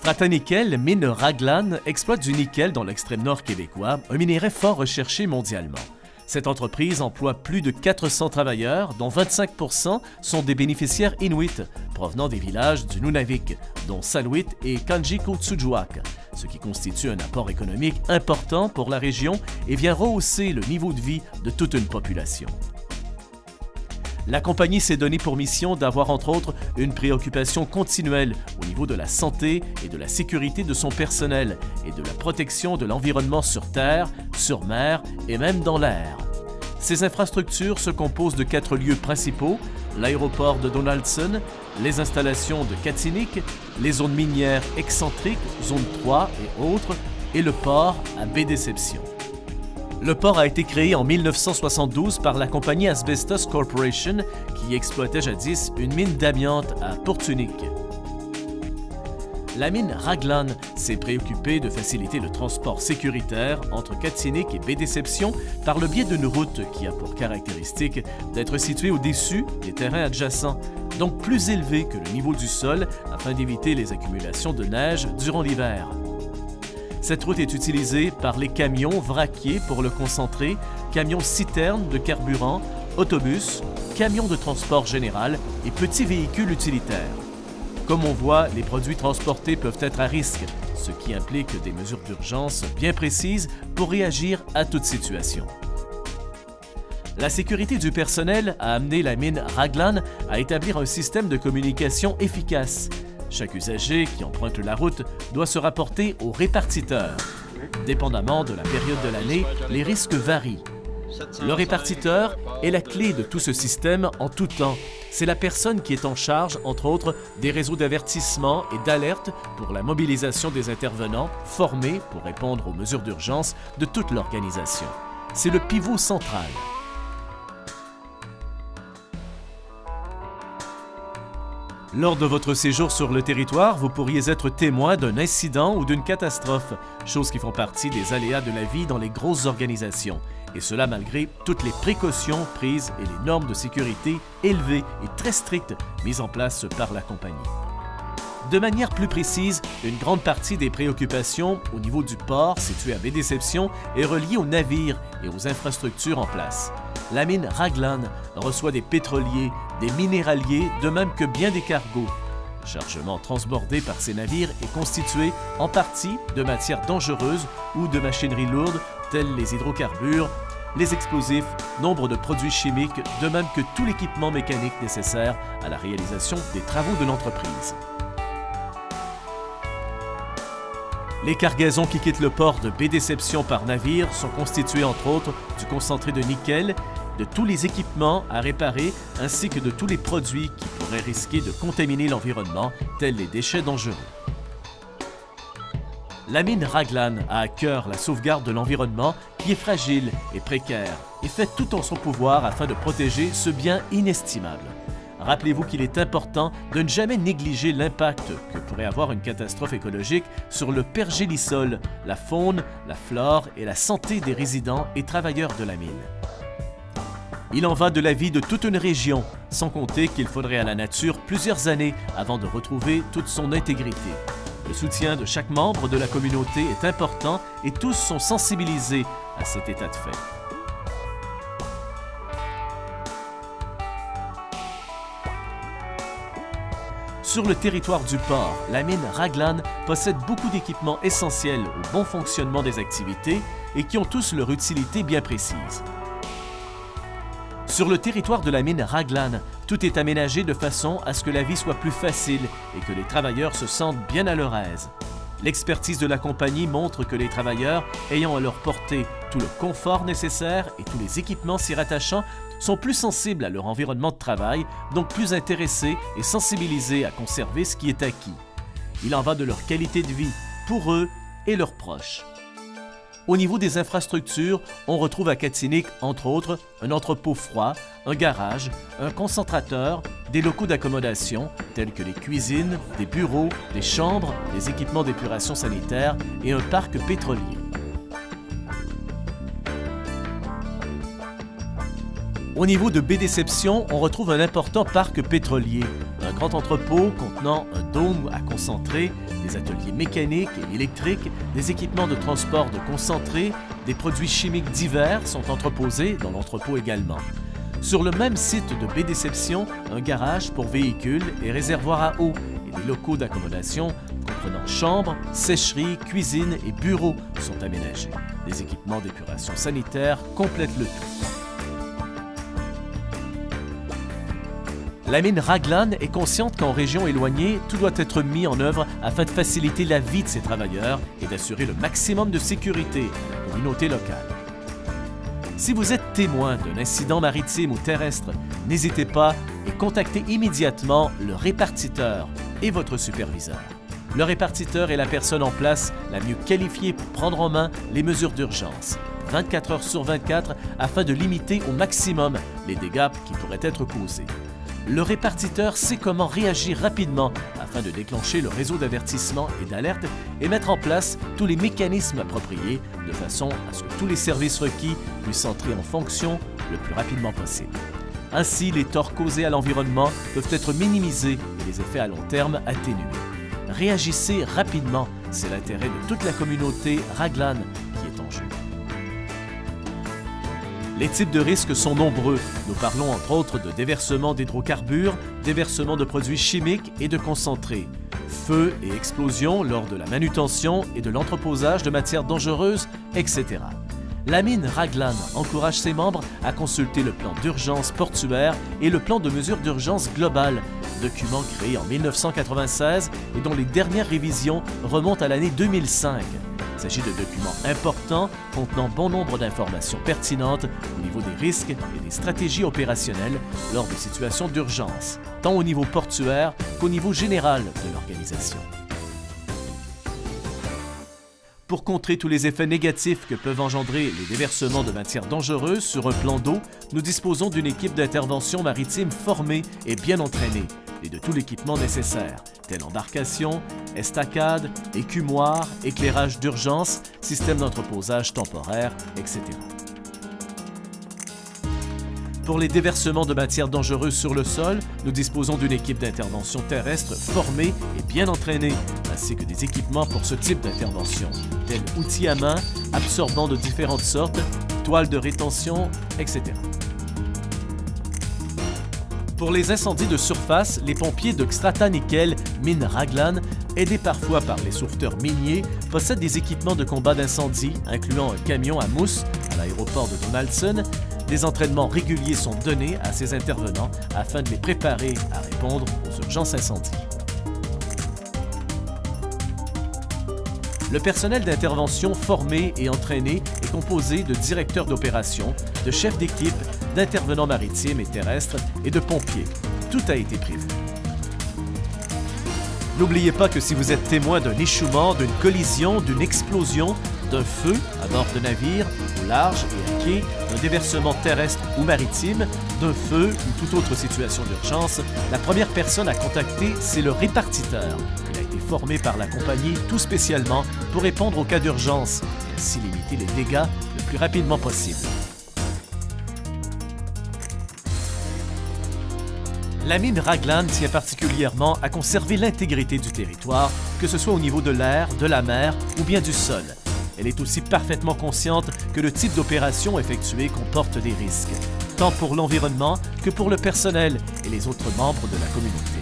Stratanickel, mine Raglan, exploite du nickel dans l'extrême nord québécois, un minerai fort recherché mondialement. Cette entreprise emploie plus de 400 travailleurs, dont 25% sont des bénéficiaires inuits, provenant des villages du Nunavik, dont Saluit et Kanjikotsujuak, ce qui constitue un apport économique important pour la région et vient rehausser le niveau de vie de toute une population. La compagnie s'est donnée pour mission d'avoir entre autres une préoccupation continuelle au niveau de la santé et de la sécurité de son personnel et de la protection de l'environnement sur terre, sur mer et même dans l'air. Ces infrastructures se composent de 4 lieux principaux, l'aéroport de Donaldson, les installations de Katsinik, les zones minières excentriques, zone 3 et autres, et le port à Baie-Déception. Le port a été créé en 1972 par la compagnie Asbestos Corporation qui exploitait jadis une mine d'amiante à Portunic. La mine Raglan s'est préoccupée de faciliter le transport sécuritaire entre Katsinik et Baie-Déception par le biais d'une route qui a pour caractéristique d'être située au-dessus des terrains adjacents, donc plus élevé que le niveau du sol afin d'éviter les accumulations de neige durant l'hiver. Cette route est utilisée par les camions vraquiers pour le concentré, camions citernes de carburant, autobus, camions de transport général et petits véhicules utilitaires. Comme on voit, les produits transportés peuvent être à risque, ce qui implique des mesures d'urgence bien précises pour réagir à toute situation. La sécurité du personnel a amené la mine Raglan à établir un système de communication efficace. Chaque usager qui emprunte la route doit se rapporter au répartiteur. Dépendamment de la période de l'année, les risques varient. Le répartiteur est la clé de tout ce système en tout temps. C'est la personne qui est en charge, entre autres, des réseaux d'avertissement et d'alerte pour la mobilisation des intervenants formés pour répondre aux mesures d'urgence de toute l'organisation. C'est le pivot central. Lors de votre séjour sur le territoire, vous pourriez être témoin d'un incident ou d'une catastrophe, choses qui font partie des aléas de la vie dans les grosses organisations, et cela malgré toutes les précautions prises et les normes de sécurité élevées et très strictes mises en place par la compagnie. De manière plus précise, une grande partie des préoccupations au niveau du port situé à Baie-Déception est reliée aux navires et aux infrastructures en place. La mine Raglan reçoit des pétroliers, des minéraliers, de même que bien des cargos. Le chargement transbordé par ces navires est constitué en partie de matières dangereuses ou de machinerie lourde telles les hydrocarbures, les explosifs, nombre de produits chimiques, de même que tout l'équipement mécanique nécessaire à la réalisation des travaux de l'entreprise. Les cargaisons qui quittent le port de Baie-Déception par navire sont constituées entre autres du concentré de nickel, de tous les équipements à réparer ainsi que de tous les produits qui pourraient risquer de contaminer l'environnement, tels les déchets dangereux. La mine Raglan a à cœur la sauvegarde de l'environnement qui est fragile et précaire et fait tout en son pouvoir afin de protéger ce bien inestimable. Rappelez-vous qu'il est important de ne jamais négliger l'impact que pourrait avoir une catastrophe écologique sur le pergélisol, la faune, la flore et la santé des résidents et travailleurs de la mine. Il en va de la vie de toute une région, sans compter qu'il faudrait à la nature plusieurs années avant de retrouver toute son intégrité. Le soutien de chaque membre de la communauté est important et tous sont sensibilisés à cet état de fait. Sur le territoire du port, la mine Raglan possède beaucoup d'équipements essentiels au bon fonctionnement des activités et qui ont tous leur utilité bien précise. Sur le territoire de la mine Raglan, tout est aménagé de façon à ce que la vie soit plus facile et que les travailleurs se sentent bien à leur aise. L'expertise de la compagnie montre que les travailleurs ayant à leur portée tout le confort nécessaire et tous les équipements s'y rattachant sont plus sensibles à leur environnement de travail, donc plus intéressés et sensibilisés à conserver ce qui est acquis. Il en va de leur qualité de vie pour eux et leurs proches. Au niveau des infrastructures, on retrouve à Katsinik, entre autres, un entrepôt froid, un garage, un concentrateur, des locaux d'accommodation tels que les cuisines, des bureaux, des chambres, des équipements d'épuration sanitaire et un parc pétrolier. Au niveau de Baie-Déception, on retrouve un important parc pétrolier, un grand entrepôt contenant un dôme à concentrer, des ateliers mécaniques et électriques, des équipements de transport de concentré, des produits chimiques divers sont entreposés dans l'entrepôt également. Sur le même site de Baie-Déception, un garage pour véhicules et réservoir à eau et des locaux d'accommodation comprenant chambres, sécheries, cuisines et bureaux sont aménagés. Des équipements d'épuration sanitaire complètent le tout. La mine Raglan est consciente qu'en région éloignée, tout doit être mis en œuvre afin de faciliter la vie de ses travailleurs et d'assurer le maximum de sécurité à la communauté locale. Si vous êtes témoin d'un incident maritime ou terrestre, n'hésitez pas et contactez immédiatement le répartiteur et votre superviseur. Le répartiteur est la personne en place la mieux qualifiée pour prendre en main les mesures d'urgence, 24 heures sur 24, afin de limiter au maximum les dégâts qui pourraient être causés. Le répartiteur sait comment réagir rapidement afin de déclencher le réseau d'avertissement et d'alerte et mettre en place tous les mécanismes appropriés de façon à ce que tous les services requis puissent entrer en fonction le plus rapidement possible. Ainsi, les torts causés à l'environnement peuvent être minimisés et les effets à long terme atténués. Réagissez rapidement, c'est l'intérêt de toute la communauté Raglan qui est en jeu. Les types de risques sont nombreux. Nous parlons entre autres de déversement d'hydrocarbures, déversement de produits chimiques et de concentrés, feux et explosions lors de la manutention et de l'entreposage de matières dangereuses, etc. La mine Raglan encourage ses membres à consulter le plan d'urgence portuaire et le plan de mesures d'urgence globale, document créé en 1996 et dont les dernières révisions remontent à l'année 2005. Il s'agit de documents importants contenant bon nombre d'informations pertinentes au niveau des risques et des stratégies opérationnelles lors de situations d'urgence, tant au niveau portuaire qu'au niveau général de l'organisation. Pour contrer tous les effets négatifs que peuvent engendrer les déversements de matières dangereuses sur un plan d'eau, nous disposons d'une équipe d'intervention maritime formée et bien entraînée et de tout l'équipement nécessaire, telle embarcation, estacade, écumoire, éclairage d'urgence, système d'entreposage temporaire, etc. Pour les déversements de matières dangereuses sur le sol, nous disposons d'une équipe d'intervention terrestre formée et bien entraînée, ainsi que des équipements pour ce type d'intervention, tels outils à main, absorbants de différentes sortes, toiles de rétention, etc. Pour les incendies de surface, les pompiers de Xstrata Nickel, mine Raglan, aidés parfois par les sauveteurs miniers, possèdent des équipements de combat d'incendie, incluant un camion à mousse à l'aéroport de Donaldson. Des entraînements réguliers sont donnés à ces intervenants afin de les préparer à répondre aux urgences incendies. Le personnel d'intervention formé et entraîné est composé de directeurs d'opération, de chefs d'équipe, d'intervenants maritimes et terrestres et de pompiers. Tout a été prévu. N'oubliez pas que si vous êtes témoin d'un échouement, d'une collision, d'une explosion, d'un feu à bord de navire, au large et à quai, d'un déversement terrestre ou maritime, d'un feu ou toute autre situation d'urgence, la première personne à contacter, c'est le répartiteur. Il a été formé par la compagnie tout spécialement pour répondre aux cas d'urgence et ainsi limiter les dégâts le plus rapidement possible. La mine Raglan tient particulièrement à conserver l'intégrité du territoire, que ce soit au niveau de l'air, de la mer ou bien du sol. Elle est aussi parfaitement consciente que le type d'opération effectuée comporte des risques, tant pour l'environnement que pour le personnel et les autres membres de la communauté.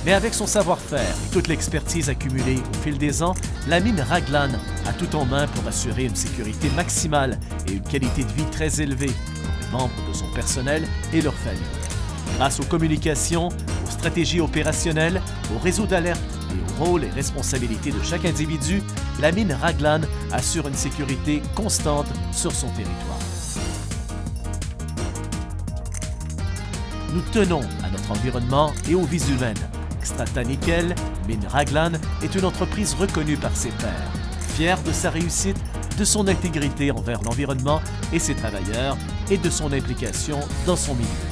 Mais avec son savoir-faire et toute l'expertise accumulée au fil des ans, la mine Raglan a tout en main pour assurer une sécurité maximale et une qualité de vie très élevée pour les membres de son personnel et leurs familles. Grâce aux communications, aux stratégies opérationnelles, au réseau d'alerte et aux rôles et responsabilités de chaque individu, la mine Raglan assure une sécurité constante sur son territoire. Nous tenons à notre environnement et aux vies humaines. Xstrata Nickel, mine Raglan, est une entreprise reconnue par ses pairs, fière de sa réussite, de son intégrité envers l'environnement et ses travailleurs et de son implication dans son milieu.